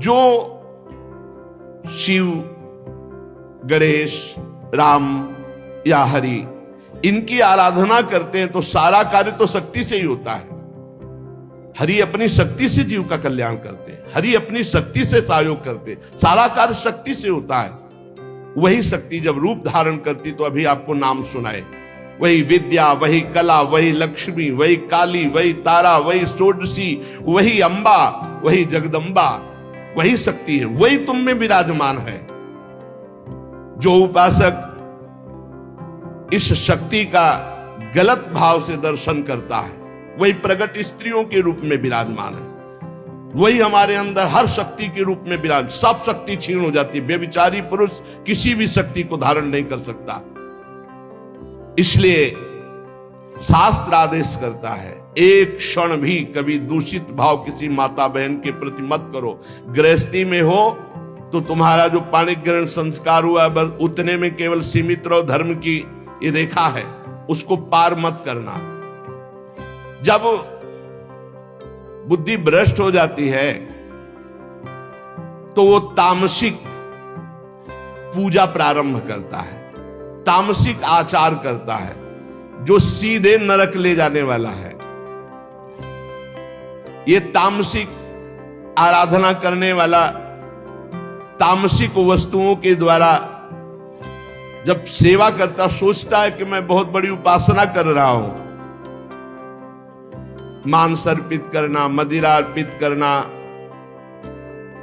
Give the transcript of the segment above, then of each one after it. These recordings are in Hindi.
जो शिव, गणेश, राम या हरि इनकी आराधना करते हैं तो सारा कार्य तो शक्ति से ही होता है। हरि अपनी शक्ति से जीव का कल्याण करते हैं, हरि अपनी शक्ति से सहयोग करते हैं, सारा कार्य शक्ति से होता है। वही शक्ति जब रूप धारण करती तो अभी आपको नाम सुनाए, वही विद्या, वही कला, वही लक्ष्मी, वही काली, वही तारा, वही षोडशी, वही अंबा, वही जगदम्बा, वही शक्ति है, वही तुम में विराजमान है। जो उपासक इस शक्ति का गलत भाव से दर्शन करता है वही प्रगट स्त्रियों के रूप में विराजमान है, वही हमारे अंदर हर शक्ति के रूप में विराज। सब शक्ति छीन हो जाती है, व्यभिचारी पुरुष किसी भी शक्ति को धारण नहीं कर सकता। इसलिए शास्त्र आदेश करता है एक क्षण भी कभी दूषित भाव किसी माता बहन के प्रति मत करो। गृहस्थी में हो तो तुम्हारा जो पाणिक ग्रहण संस्कार हुआ बस उतने में केवल सीमित रहो, धर्म की ये रेखा है उसको पार मत करना। जब बुद्धि भ्रष्ट हो जाती है तो वो तामसिक पूजा प्रारंभ करता है, तामसिक आचार करता है जो सीधे नरक ले जाने वाला है। ये तामसिक आराधना करने वाला तामसिक वस्तुओं के द्वारा जब सेवा करता सोचता है कि मैं बहुत बड़ी उपासना कर रहा हूं, मांस अर्पित करना, मदिरा अर्पित करना,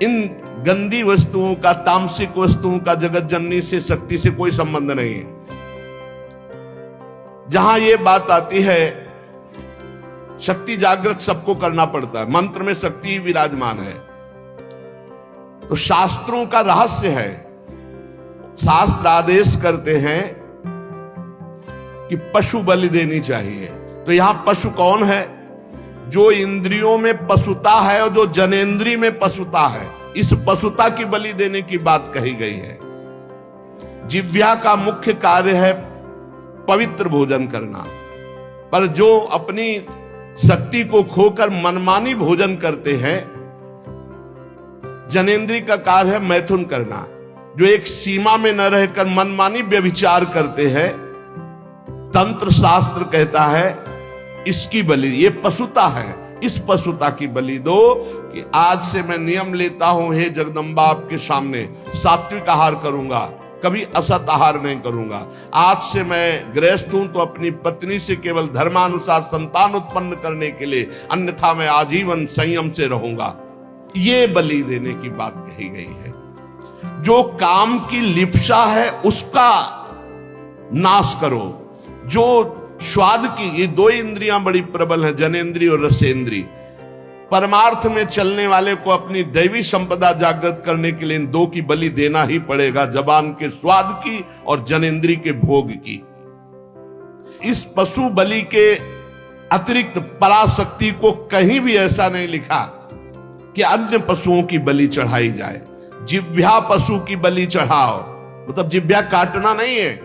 इन गंदी वस्तुओं का, तामसिक वस्तुओं का जगत जननी से, शक्ति से कोई संबंध नहीं है। जहां यह बात आती है शक्ति जागृत सबको करना पड़ता है, मंत्र में शक्ति विराजमान है। तो शास्त्रों का रहस्य है, शास्त्र आदेश करते हैं कि पशु बलि देनी चाहिए। तो यहां पशु कौन है? जो इंद्रियों में पशुता है और जो जनेंद्री में पशुता है, इस पशुता की बलि देने की बात कही गई है। जिह्वा का मुख्य कार्य है पवित्र भोजन करना, पर जो अपनी शक्ति को खोकर मनमानी भोजन करते हैं, जनेंद्री का कार्य है मैथुन करना। जो एक सीमा में न रहकर मनमानी व्यभिचार करते हैं, तंत्र शास्त्र कहता है इसकी बलि, ये पशुता है, इस पशुता की बलि दो कि आज से मैं नियम लेता हूं हे जगदम्बा आपके सामने सात्विक आहार करूंगा, कभी असत आहार नहीं करूंगा। आज से मैं गृहस्थ हूं तो अपनी पत्नी से केवल धर्मानुसार संतान उत्पन्न करने के लिए, अन्यथा मैं आजीवन संयम से रहूंगा। ये बलि देने की बात कही गई है। जो काम की लिप्सा है उसका नाश करो। जो स्वाद की, ये दो इंद्रियां बड़ी प्रबल हैं, जनेंद्री और रसेंद्री। परमार्थ में चलने वाले को अपनी दैवी संपदा जागृत करने के लिए इन दो की बलि देना ही पड़ेगा, जबान के स्वाद की और जनेंद्री के भोग की। इस पशु बलि के अतिरिक्त पराशक्ति को कहीं भी ऐसा नहीं लिखा कि अन्य पशुओं की बलि चढ़ाई जाए। जिह्वा पशु की बलि चढ़ाओ, मतलब जिह्वा काटना नहीं है,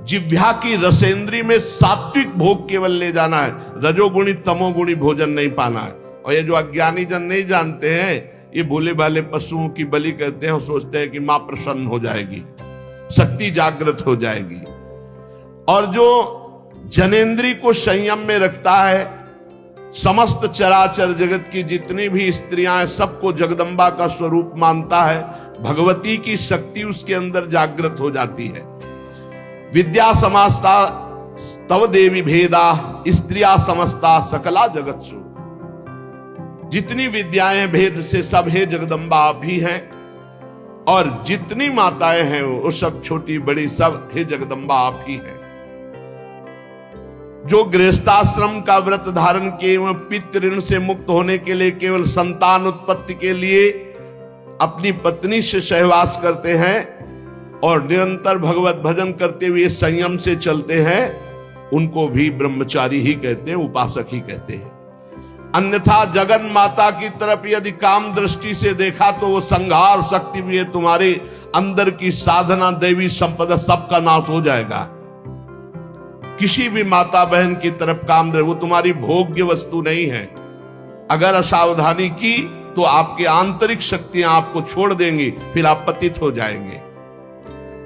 जिह्वा की रसेंद्री में सात्विक भोग केवल ले जाना है, रजोगुणी तमोगुणी भोजन नहीं पाना है। और ये जो अज्ञानी जन नहीं जानते हैं, ये भोले भाले पशुओं की बलि करते हैं और सोचते हैं कि मां प्रसन्न हो जाएगी, शक्ति जागृत हो जाएगी। और जो जनेंद्री को संयम में रखता है, समस्त चराचर जगत की जितनी भी स्त्रियां हैं सबको जगदम्बा का स्वरूप मानता है, भगवती की शक्ति उसके अंदर जागृत हो जाती है। विद्या समस्ता तव देवी भेदा स्त्रिया समस्ता सकला जगत्सु। जितनी विद्याएं भेद से सब हे जगदम्बा आप ही हैं, और जितनी माताएं हैं वो सब छोटी बड़ी सब हे जगदम्बा आप ही हैं। जो गृहस्थाश्रम का व्रत धारण किए एवं पितृ ऋण से मुक्त होने के लिए केवल संतान उत्पत्ति के लिए अपनी पत्नी से सहवास करते हैं और निरंतर भगवत भजन करते हुए संयम से चलते हैं, उनको भी ब्रह्मचारी ही कहते हैं, उपासक ही कहते हैं। अन्यथा जगन माता की तरफ यदि काम दृष्टि से देखा तो वो संहार शक्ति भी है, तुम्हारे अंदर की साधना दैवी संपदा सबका नाश हो जाएगा। किसी भी माता बहन की तरफ काम दे, वो तुम्हारी भोग्य वस्तु नहीं है। अगर असावधानी की तो आपकी आंतरिक शक्तियां आपको छोड़ देंगी, फिर आप पतित हो जाएंगे।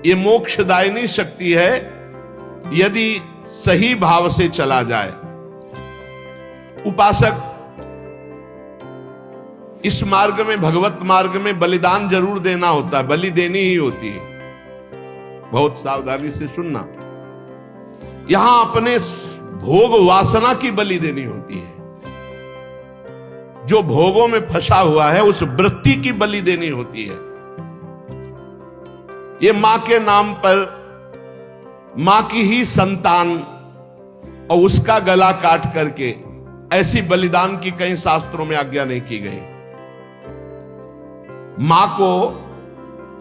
ये मोक्षदायिनी शक्ति है यदि सही भाव से चला जाए। उपासक इस मार्ग में, भगवत मार्ग में बलिदान जरूर देना होता है, बलि देनी ही होती है। बहुत सावधानी से सुनना, यहां अपने भोग वासना की बलि देनी होती है। जो भोगों में फंसा हुआ है उस वृत्ति की बलि देनी होती है। ये मां के नाम पर मां की ही संतान और उसका गला काट करके, ऐसी बलिदान की कई शास्त्रों में आज्ञा नहीं की गई। मां को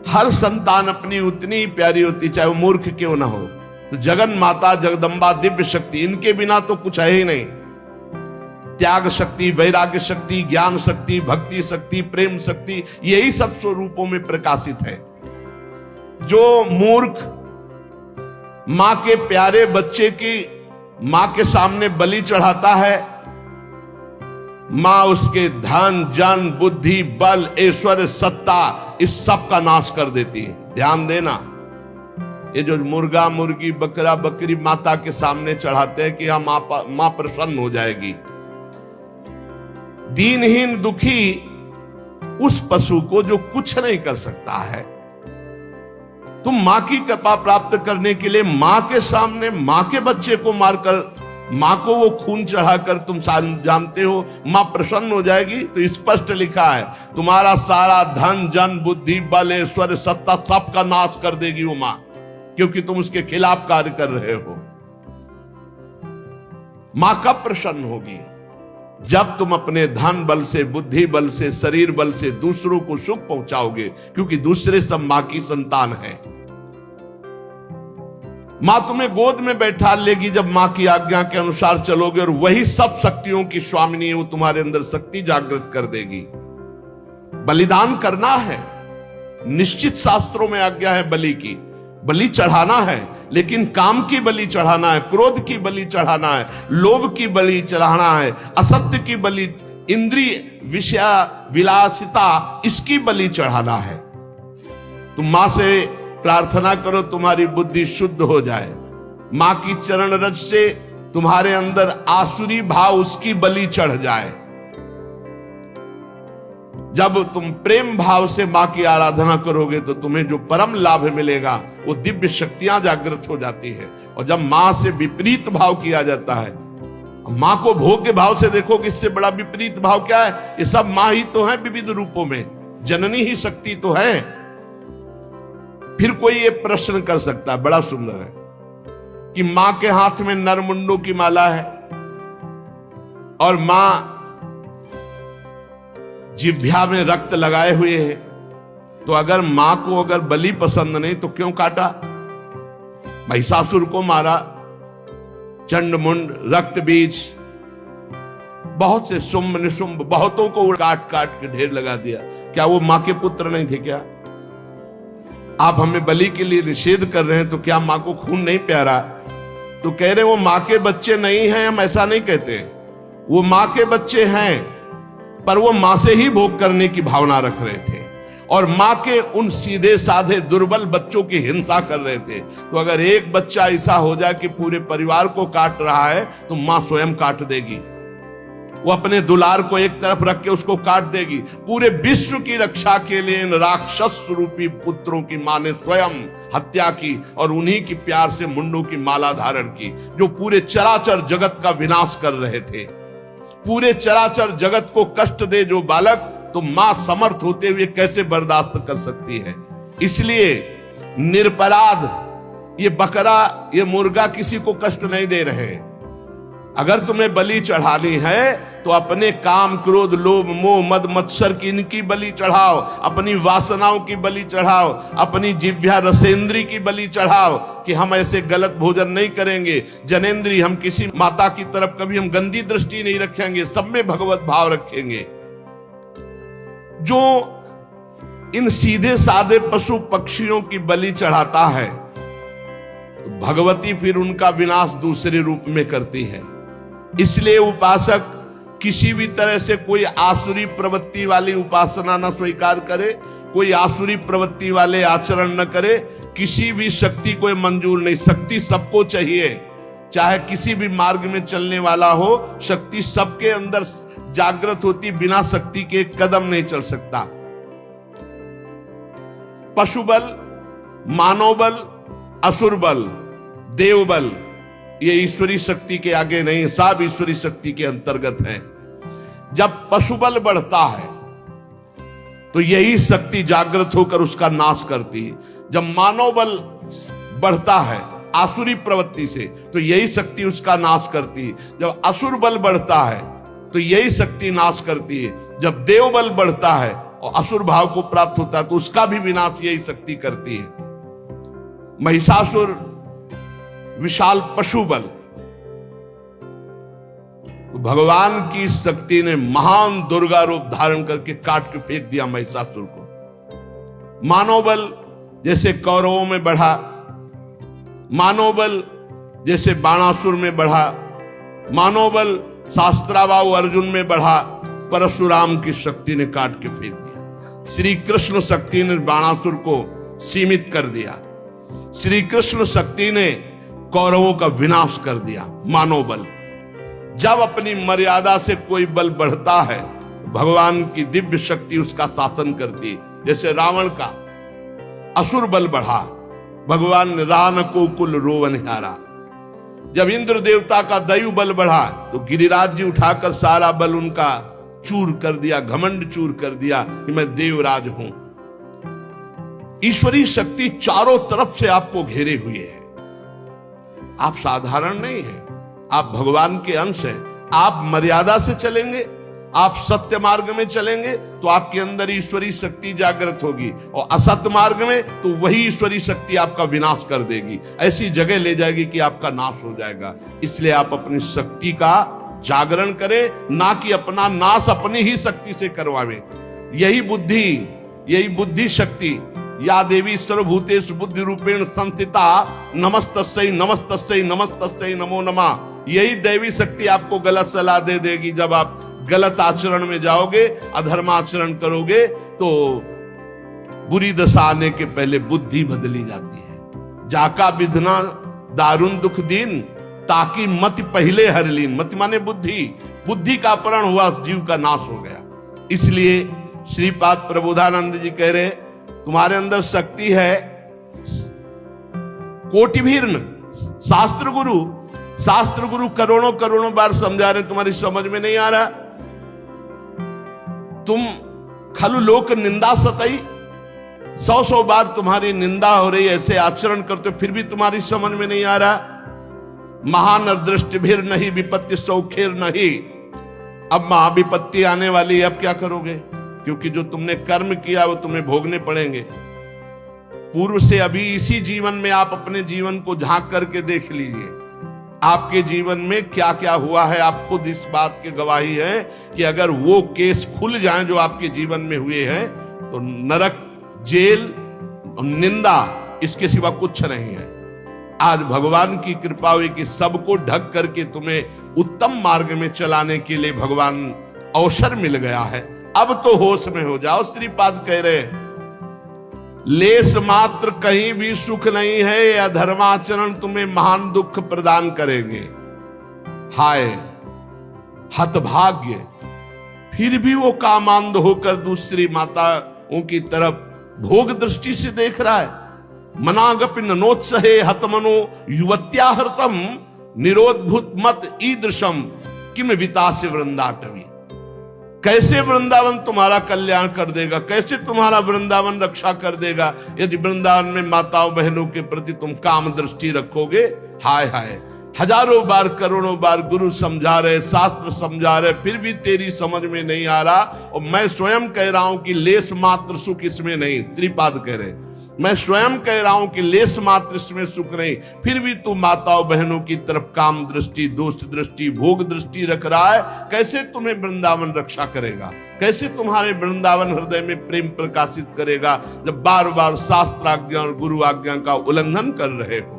हर संतान अपनी उतनी ही प्यारी होती, चाहे वो मूर्ख क्यों ना हो। तो जगन माता, जगदम्बा, दिव्य शक्ति, इनके बिना तो कुछ है ही नहीं। त्याग शक्ति, वैराग्य शक्ति, ज्ञान शक्ति, भक्ति शक्ति, प्रेम शक्ति, यही सब स्वरूपों में प्रकाशित है। जो मूर्ख मां के प्यारे बच्चे की मां के सामने बलि चढ़ाता है, मां उसके धन, जन, बुद्धि, बल, ऐश्वर्य, सत्ता, इस सब का नाश कर देती है। ध्यान देना, ये जो मुर्गा, मुर्गी, बकरा, बकरी माता के सामने चढ़ाते हैं कि हाँ मां प्रसन्न हो जाएगी। दीनहीन दुखी उस पशु को जो कुछ नहीं कर सकता है, तुम मां की कृपा प्राप्त करने के लिए मां के सामने मां के बच्चे को मारकर, मां को वो खून चढ़ाकर तुम जानते हो मां प्रसन्न हो जाएगी। तो स्पष्ट लिखा है, तुम्हारा सारा धन, जन, बुद्धि, बल, ऐश्वर्य, सत्ता, सब का नाश कर देगी वो मां, क्योंकि तुम उसके खिलाफ कार्य कर रहे हो। मां कब प्रसन्न होगी? जब तुम अपने धन बल से, बुद्धि बल से, शरीर बल से दूसरों को सुख पहुंचाओगे, क्योंकि दूसरे सब मां की संतान है। मां तुम्हें गोद में बैठा लेगी जब मां की आज्ञा के अनुसार चलोगे, और वही सब शक्तियों की स्वामिनी है, वो तुम्हारे अंदर शक्ति जागृत कर देगी। बलिदान करना है, निश्चित शास्त्रों में आज्ञा है बलि की। बलि चढ़ाना है, लेकिन काम की बलि चढ़ाना है, क्रोध की बलि चढ़ाना है, लोभ की बलि चढ़ाना है, असत्य की बलि, इंद्रिय विषय विलासिता, इसकी बलि चढ़ाना है। तुम मां से प्रार्थना करो तुम्हारी बुद्धि शुद्ध हो जाए, मां की चरण रज से तुम्हारे अंदर आसुरी भाव, उसकी बलि चढ़ जाए। जब तुम प्रेम भाव से मां की आराधना करोगे तो तुम्हें जो परम लाभ मिलेगा वो दिव्य शक्तियां जागृत हो जाती है। और जब मां से विपरीत भाव किया जाता है, मां को भोग के भाव से देखो कि इससे बड़ा विपरीत भाव क्या है? ये सब मां ही तो है विविध रूपों में, जननी ही शक्ति तो है। फिर कोई ये प्रश्न कर सकता है, बड़ा सुंदर है, कि मां के हाथ में नरमुंडों की माला है और मां जिह्वा में रक्त लगाए हुए है, तो अगर मां को अगर बलि पसंद नहीं तो क्यों काटा? महिषासुर को मारा, चंड मुंड, रक्त बीज, बहुत से शुंभ निशुंभ, बहुतों को काट काट के ढेर लगा दिया। क्या वो मां के पुत्र नहीं थे क्या? आप हमें बलि के लिए निषेध कर रहे हैं, तो क्या मां को खून नहीं प्यारा? तो कह रहे वो मां के बच्चे नहीं हैं। हम ऐसा नहीं कहते, वो मां के बच्चे हैं, पर वो मां से ही भोग करने की भावना रख रहे थे और मां के उन सीधे साधे दुर्बल बच्चों की हिंसा कर रहे थे। तो अगर एक बच्चा ऐसा हो जाए कि पूरे परिवार को काट रहा है, तो मां स्वयं काट देगी। वो अपने दुलार को एक तरफ रख के उसको काट देगी। पूरे विश्व की रक्षा के लिए इन राक्षस रूपी पुत्रों की मां ने स्वयं हत्या की और उन्हीं की प्यार से मुंडों की माला धारण की, जो पूरे चराचर जगत का विनाश कर रहे थे। पूरे चराचर जगत को कष्ट दे जो बालक, तो मां समर्थ होते हुए कैसे बर्दाश्त कर सकती है? इसलिए निरपराध ये बकरा, ये मुर्गा किसी को कष्ट नहीं दे रहे। अगर तुम्हें बलि चढ़ानी है तो अपने काम, क्रोध, लोभ, मोह, मद, मत्सर की इनकी बलि चढ़ाओ, अपनी वासनाओं की बलि चढ़ाओ, अपनी जिह्वा रसेंद्री की बलि चढ़ाओ कि हम ऐसे गलत भोजन नहीं करेंगे। जनेंद्री, हम किसी माता की तरफ कभी हम गंदी दृष्टि नहीं रखेंगे, सब में भगवत भाव रखेंगे। जो इन सीधे साधे पशु पक्षियों की बलि चढ़ाता है, तो भगवती फिर उनका विनाश दूसरे रूप में करती है। इसलिए उपासक किसी भी तरह से कोई आसुरी प्रवृत्ति वाली उपासना न स्वीकार करे, कोई आसुरी प्रवृत्ति वाले आचरण न करे, किसी भी शक्ति को मंजूर नहीं। शक्ति सबको चाहिए, चाहे किसी भी मार्ग में चलने वाला हो, शक्ति सबके अंदर जागृत होती, बिना शक्ति के एक कदम नहीं चल सकता। पशु बल, मानव बल, असुर बल, देव बल, ये ईश्वरी शक्ति के आगे नहीं, सब ईश्वरी शक्ति के अंतर्गत है। जब पशु बल बढ़ता है तो यही शक्ति जागृत होकर उसका नाश करती है। जब मानव बल बढ़ता है आसुरी प्रवृत्ति से तो यही शक्ति उसका नाश करती है। जब असुर बल बढ़ता है तो यही शक्ति नाश करती है। जब देव बल बढ़ता है और असुर भाव को प्राप्त होता है तो उसका भी विनाश यही शक्ति करती है। महिषासुर विशाल पशु बल, तो भगवान की शक्ति ने महान दुर्गा रूप धारण करके काट के फेंक दिया महिषासुर को। मानव बल जैसे कौरवों में बढ़ा, मानव बल जैसे बाणासुर में बढ़ा, मानव बल शास्त्राबाहु अर्जुन में बढ़ा, परशुराम की शक्ति ने काट के फेंक दिया। श्री कृष्ण शक्ति ने बाणासुर को सीमित कर दिया। श्री कृष्ण शक्ति ने कौरवों का विनाश कर दिया। मानव बल, जब अपनी मर्यादा से कोई बल बढ़ता है भगवान की दिव्य शक्ति उसका शासन करती है। जैसे रावण का असुर बल बढ़ा, भगवान ने रान को कुल रोवन हारा। जब इंद्र देवता का दैव बल बढ़ा तो गिरिराज जी उठाकर सारा बल उनका चूर कर दिया, घमंड चूर कर दिया कि मैं देवराज हूं। ईश्वरी शक्ति चारों तरफ से आपको घेरे हुए है। आप साधारण नहीं है, आप भगवान के अंश हैं। आप मर्यादा से चलेंगे, आप सत्य मार्ग में चलेंगे तो आपके अंदर ईश्वरी शक्ति जागृत होगी, और असत्य मार्ग में तो वही ईश्वरी शक्ति आपका विनाश कर देगी, ऐसी जगह ले जाएगी कि आपका नाश हो जाएगा। इसलिए आप अपनी शक्ति का जागरण करें, ना कि अपना नाश अपनी ही शक्ति से करवावे। यही बुद्धि शक्ति, या देवी सर्वभूतेषु बुद्धि रूपेण संस्थिता नमस्तस्यै नमस्तस्यै नमस्तस्यै नमो नमः। यही दैवी शक्ति आपको गलत सलाह दे देगी। जब आप गलत आचरण में जाओगे, अधर्माचरण करोगे तो बुरी दशा आने के पहले बुद्धि बदली जाती है। जाका विधना दारुण दुख दीन, ताकि मति पहले हर लीन। मति माने बुद्धि का अपहरण हुआ, जीव का नाश हो गया। इसलिए श्रीपाद प्रबोधानंद जी कह रहे तुम्हारे अंदर शक्ति है कोटिभीर्न। शास्त्र गुरु करोड़ों बार समझा रहे, तुम्हारी समझ में नहीं आ रहा। तुम खलु लोक निंदा सतई, 100 बार तुम्हारी निंदा हो रही, ऐसे आचरण करते फिर भी तुम्हारी समझ में नहीं आ रहा। महान दृष्टि भीर नहीं विपत्ति सौखेर नहीं। अब महाविपत्ति आने वाली है, अब क्या करोगे? क्योंकि जो तुमने कर्म किया वो तुम्हें भोगने पड़ेंगे। पूर्व से अभी इसी जीवन में आप अपने जीवन को झांक करके देख लीजिए, आपके जीवन में क्या क्या हुआ है। आप खुद इस बात के गवाही हैं कि अगर वो केस खुल जाएं जो आपके जीवन में हुए हैं तो नरक, जेल, निंदा, इसके सिवा कुछ नहीं है। आज भगवान की कृपा हुई कि सबको ढक करके तुम्हें उत्तम मार्ग में चलाने के लिए भगवान अवसर मिल गया है। अब तो होश में हो जाओ। श्रीपाद कह रहे लेस मात्र कहीं भी सुख नहीं है, यह धर्माचरण तुम्हें महान दुख प्रदान करेंगे। हाय हतभाग्य, फिर भी वो कामांध होकर दूसरी माताओं की तरफ भोग दृष्टि से देख रहा है। मनागपि नोत्सहे हतमनो युवत्या हृतम निरोधभूत मत ईदृशम किम वितासे वृंदाटवी। कैसे वृंदावन तुम्हारा कल्याण कर देगा, कैसे तुम्हारा वृंदावन रक्षा कर देगा यदि वृंदावन में माताओं बहनों के प्रति तुम काम दृष्टि रखोगे। हाय हाय, हजारों बार करोड़ों बार गुरु समझा रहे, शास्त्र समझा रहे, फिर भी तेरी समझ में नहीं आ रहा। और मैं स्वयं कह रहा हूं कि लेस मात्र सुख इसमें नहीं। श्रीपाद कह रहे मैं स्वयं कह रहा हूं कि लेस मात्र इसमें सुख नहीं, फिर भी तू माताओं बहनों की तरफ काम दृष्टि, दोस्त दृष्टि, भोग दृष्टि रख रहा है। कैसे तुम्हें वृंदावन रक्षा करेगा, कैसे तुम्हारे वृंदावन हृदय में प्रेम प्रकाशित करेगा जब बार बार शास्त्राज्ञा और गुरु आज्ञा का उल्लंघन कर रहे हो।